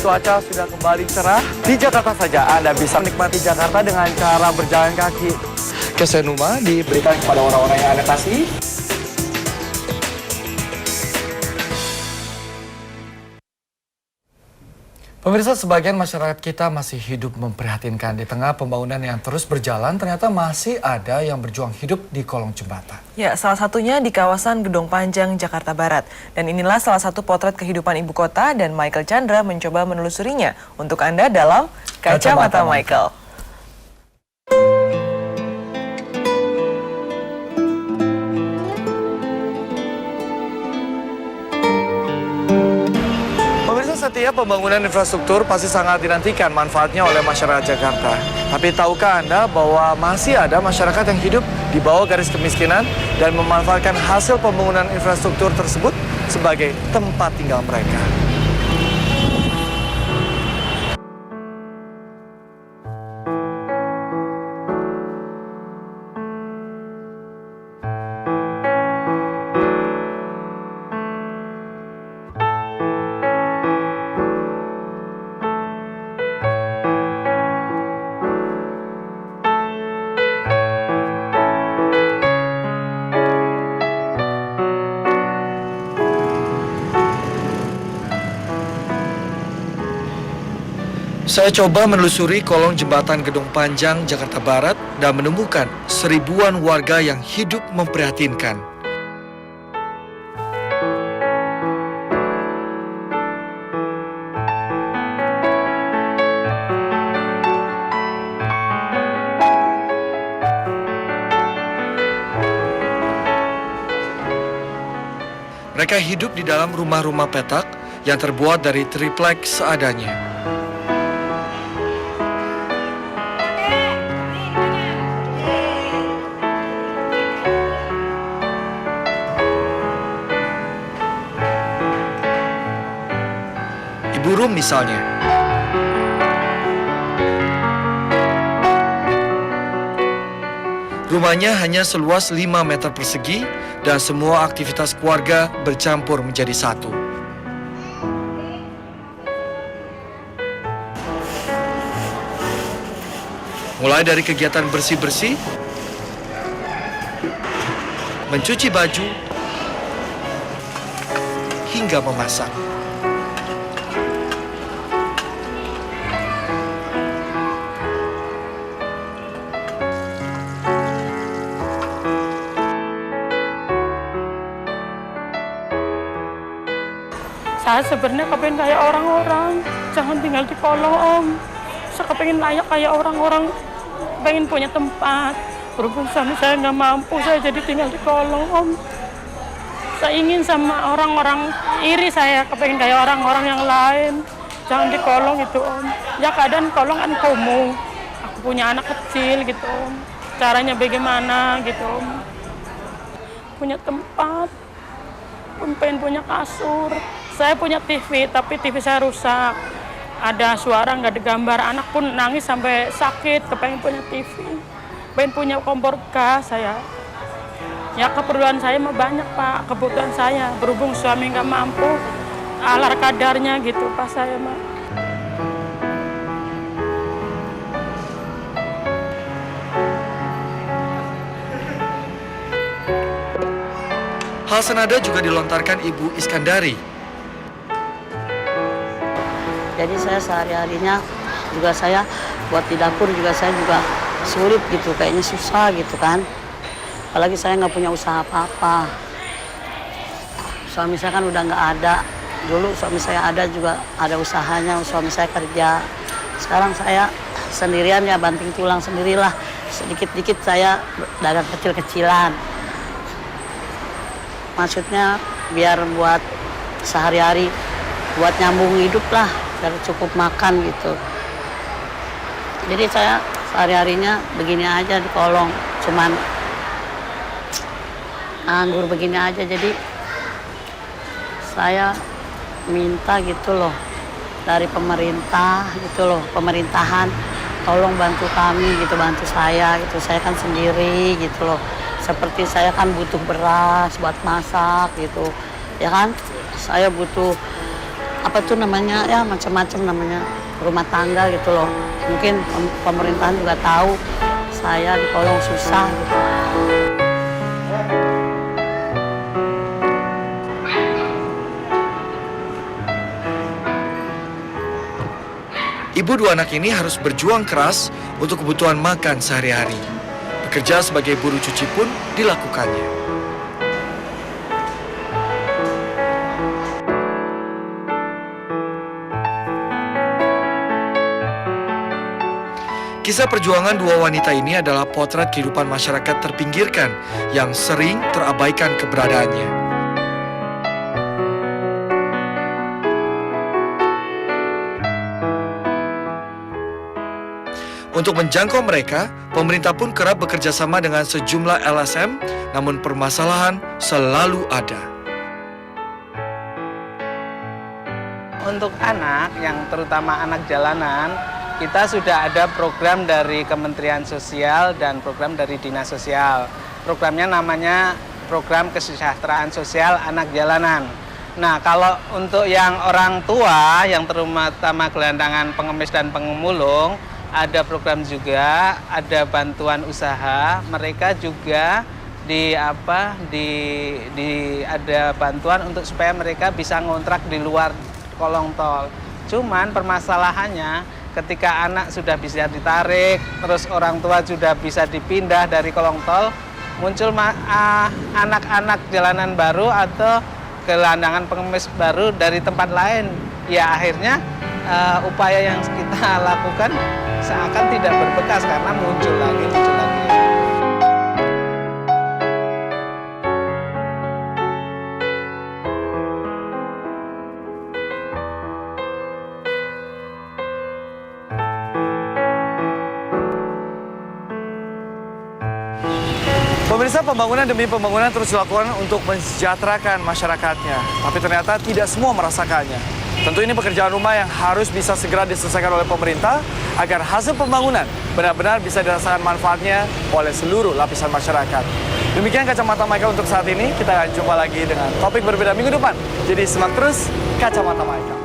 cuaca sudah kembali cerah, di Jakarta saja Anda bisa menikmati Jakarta dengan cara berjalan kaki. Kesenuma diberikan kepada orang-orang yang Anda kasih. Pemirsa, sebagian masyarakat kita masih hidup memprihatinkan. Di tengah pembangunan yang terus berjalan, ternyata masih ada yang berjuang hidup di kolong jembatan. Ya, salah satunya di kawasan Gedong Panjang, Jakarta Barat. Dan inilah salah satu potret kehidupan ibu kota dan Michael Chandra mencoba menelusurinya untuk Anda dalam Kacamata Michael. Setiap pembangunan infrastruktur pasti sangat dinantikan manfaatnya oleh masyarakat Jakarta. Tapi tahukah Anda bahwa masih ada masyarakat yang hidup di bawah garis kemiskinan dan memanfaatkan hasil pembangunan infrastruktur tersebut sebagai tempat tinggal mereka? Saya coba menelusuri kolong jembatan Gedong Panjang, Jakarta Barat dan menemukan seribuan warga yang hidup memprihatinkan. Mereka hidup di dalam rumah-rumah petak yang terbuat dari triplek seadanya. Ibu Rum misalnya. Rumahnya hanya seluas 5 meter persegi dan semua aktivitas keluarga bercampur menjadi satu. Mulai dari kegiatan bersih-bersih, mencuci baju, hingga memasak. Saya sebenarnya kepengen kayak orang-orang, jangan tinggal di kolong om. Saya kepengen layak kayak orang-orang, pengen punya tempat. Berhubung suami saya nggak mampu, saya jadi tinggal di kolong om. Saya ingin sama orang-orang iri, saya kepengen kayak orang-orang yang lain. Jangan di kolong itu om. Ya keadaan kolong kan kumuh. Aku punya anak kecil gitu om. Caranya bagaimana gitu om. Punya tempat, pun pengen punya kasur. Saya punya TV, tapi TV saya rusak. Ada suara, nggak ada gambar. Anak pun nangis sampai sakit, kepengen punya TV. Pengen punya kompor gas saya. Ya keperluan saya mah banyak Pak, kebutuhan saya. Berhubung suami nggak mampu, alar kadarnya gitu Pak saya mah. Hal senada juga dilontarkan Ibu Iskandari. Jadi saya sehari-harinya juga saya buat di dapur juga saya juga sulit gitu, kayaknya susah gitu kan. Apalagi saya nggak punya usaha apa-apa. Suami saya kan udah nggak ada. Dulu suami saya ada juga ada usahanya, suami saya kerja. Sekarang saya sendirian ya banting tulang sendirilah. Sedikit-dikit saya dagang kecil-kecilan. Maksudnya biar buat sehari-hari, buat nyambung hidup lah. Biar cukup makan gitu. Jadi saya sehari-harinya begini aja di kolong, cuman nganggur begini aja. Jadi saya minta gitu loh dari pemerintah gitu loh, pemerintahan tolong bantu kami gitu, bantu saya gitu. Saya kan sendiri gitu loh. Seperti saya kan butuh beras buat masak gitu, ya kan. Saya butuh apa tuh namanya, ya macam-macam namanya, rumah tangga gitu loh. Mungkin pemerintahan juga tahu saya di kolong susah gitu. Ibu dua anak ini harus berjuang keras untuk kebutuhan makan sehari-hari. Bekerja sebagai buruh cuci pun dilakukannya. Kisah perjuangan dua wanita ini adalah potret kehidupan masyarakat terpinggirkan yang sering terabaikan keberadaannya. Untuk menjangkau mereka, pemerintah pun kerap bekerja sama dengan sejumlah LSM, namun permasalahan selalu ada. Untuk anak, yang terutama anak jalanan, kita sudah ada program dari Kementerian Sosial dan program dari Dinas Sosial. Programnya namanya Program Kesejahteraan Sosial Anak Jalanan. Nah, kalau untuk yang orang tua, yang terutama gelandangan, pengemis dan pemulung, ada program juga, ada bantuan usaha. Mereka juga ada bantuan untuk supaya mereka bisa ngontrak di luar kolong tol. Cuman permasalahannya ketika anak sudah bisa ditarik, terus orang tua sudah bisa dipindah dari kolong tol, muncul anak-anak jalanan baru atau gelandangan pengemis baru dari tempat lain. Ya akhirnya upaya yang kita lakukan seakan tidak berbekas karena muncul lagi. Pemirsa, pembangunan demi pembangunan terus dilakukan untuk mensejahterakan masyarakatnya. Tapi ternyata tidak semua merasakannya. Tentu ini pekerjaan rumah yang harus bisa segera diselesaikan oleh pemerintah agar hasil pembangunan benar-benar bisa dirasakan manfaatnya oleh seluruh lapisan masyarakat. Demikian Kacamata Michael untuk saat ini. Kita akan jumpa lagi dengan topik berbeda minggu depan. Jadi simak terus Kacamata Michael.